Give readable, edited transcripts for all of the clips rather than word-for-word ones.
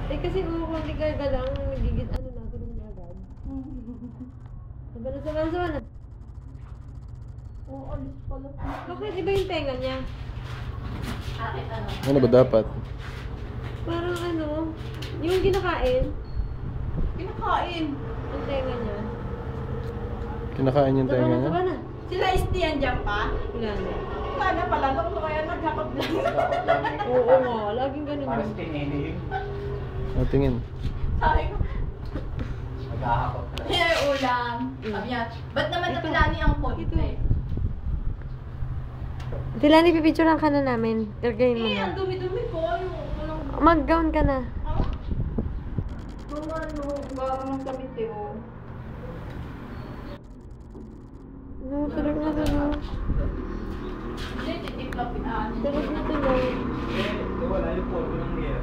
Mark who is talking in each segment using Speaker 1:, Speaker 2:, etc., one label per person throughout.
Speaker 1: Eh kasi kung konti karga lang, nagigit ano na, tulong na agad. Sabana na.
Speaker 2: Oo, alis pala.
Speaker 1: Bakit iba yung tenga niya?
Speaker 2: Bakit ano?
Speaker 3: Ano ba dapat?
Speaker 1: Parang ano, yung kinakain,
Speaker 2: Kinakain.
Speaker 1: yung tenga niya.
Speaker 3: Kinakain yung tenga niya?
Speaker 1: Sabana.
Speaker 2: Sila istiyan dyan pa?
Speaker 1: Wala na.
Speaker 2: Wala na pala. Nung kaya naghakot lang.
Speaker 1: Oo nga, laging ganun
Speaker 4: Para
Speaker 1: yun.
Speaker 4: sa tinili.
Speaker 3: O, tingin.
Speaker 2: Sabi ko,
Speaker 4: Maghahakot ka lang.
Speaker 2: may ulam. Sabi niya, ba't naman napilani ang konti?
Speaker 1: Tilani, pipicturean ka na namin. Targayin mo
Speaker 2: Eh, ang
Speaker 1: na.
Speaker 2: dumi-dumi ko. Yung walang...
Speaker 1: Mag-gown ka na.
Speaker 2: Kung ano, gawin ng kamite o.
Speaker 1: No, sarap na sarap.
Speaker 2: Hindi, titiklap pinaan.
Speaker 1: Sarap na tulog.
Speaker 4: Eh, wala yung polvo ng niya.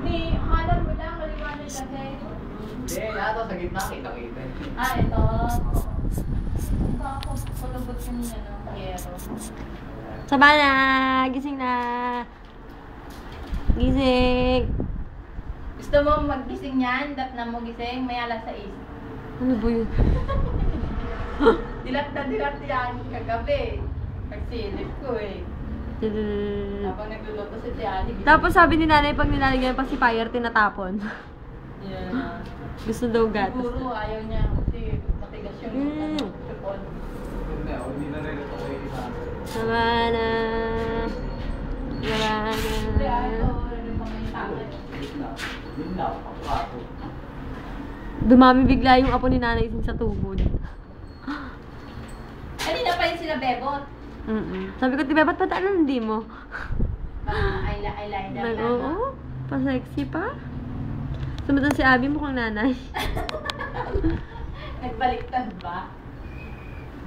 Speaker 2: Ni, akala mo lang, maliwanag kasi.
Speaker 4: Hindi, lahat sa gitna, kita-kita.
Speaker 2: Ah, ito. Baka kulubot yung ano, yero.
Speaker 1: Sabana! Gising na! Gising!
Speaker 2: Gusto mo magising yan? Dat na mo gising? May alas 6.
Speaker 1: Ano ba yun?
Speaker 2: Dilat na dilat yan kagabi. Pagsilip ko eh. Habang nagluluto si Tiani.
Speaker 1: Tapos sabi ni nanay, pag nilalagyan pa si fire, tinatapon.
Speaker 2: Yeah.
Speaker 1: Gusto daw gatas.
Speaker 2: Siguro ayaw niya kasi matigas yung ano, chupon.
Speaker 4: Hindi na rin ito kayo isa.
Speaker 1: Sabana! Sabana!
Speaker 2: Hindi ayaw. Ano pa may takot.
Speaker 4: Yun lang, ang plato.
Speaker 1: Dumami bigla yung apo ni nanay sa tubod.
Speaker 2: Kanina pa yun sila bebot.
Speaker 1: Sabi ko, diba, ba't ano hindi mo?
Speaker 2: Eyeliner
Speaker 1: Like,
Speaker 2: na.
Speaker 1: oo, pa-sexy pa. Sumunod si Abby, mukhang nanay.
Speaker 2: Nagbaliktad ba?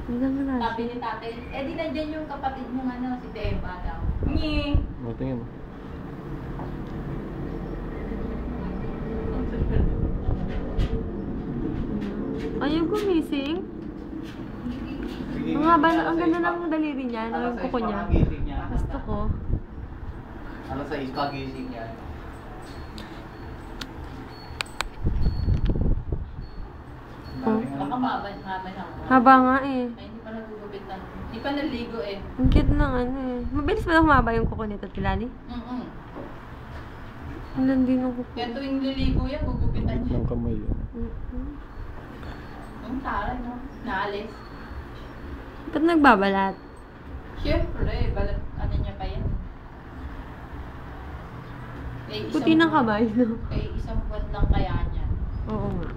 Speaker 1: Hindi naman na.
Speaker 2: Sabi ni tatay, eh di nandyan yung kapatid mong ano, si Deba daw. Nyi!
Speaker 3: O, tingin.
Speaker 1: Ayaw gumising.
Speaker 4: Sige,
Speaker 1: Ang haba,
Speaker 4: alas
Speaker 1: ang ganda
Speaker 4: 6 pa.
Speaker 1: ng daliri niya, ng
Speaker 4: Alas 6
Speaker 1: kuko
Speaker 4: pa
Speaker 1: niya.
Speaker 4: kagising niya.
Speaker 1: Gusto ko.
Speaker 4: Alas 6 kagising niya.
Speaker 2: Baka mabay ako.
Speaker 1: Haba nga eh.
Speaker 2: Ay, hindi pa nagugupitan. Hindi pa naligo eh.
Speaker 1: Ang cute ng ano eh. Mabilis ba na humaba yung kuko nito, Tilani? Ang landi ng kuko.
Speaker 2: Kaya tuwing liligo yan, gugupitan niya.
Speaker 3: Ng kamay yun.
Speaker 2: Ang taray, no? Naalis.
Speaker 1: Ba't nagbabalat?
Speaker 2: Siyempre, balat, ano niya pa yan.
Speaker 1: Puti ng kamay, no?
Speaker 2: Eh, isang buwan lang kaya niya.
Speaker 1: Oo nga.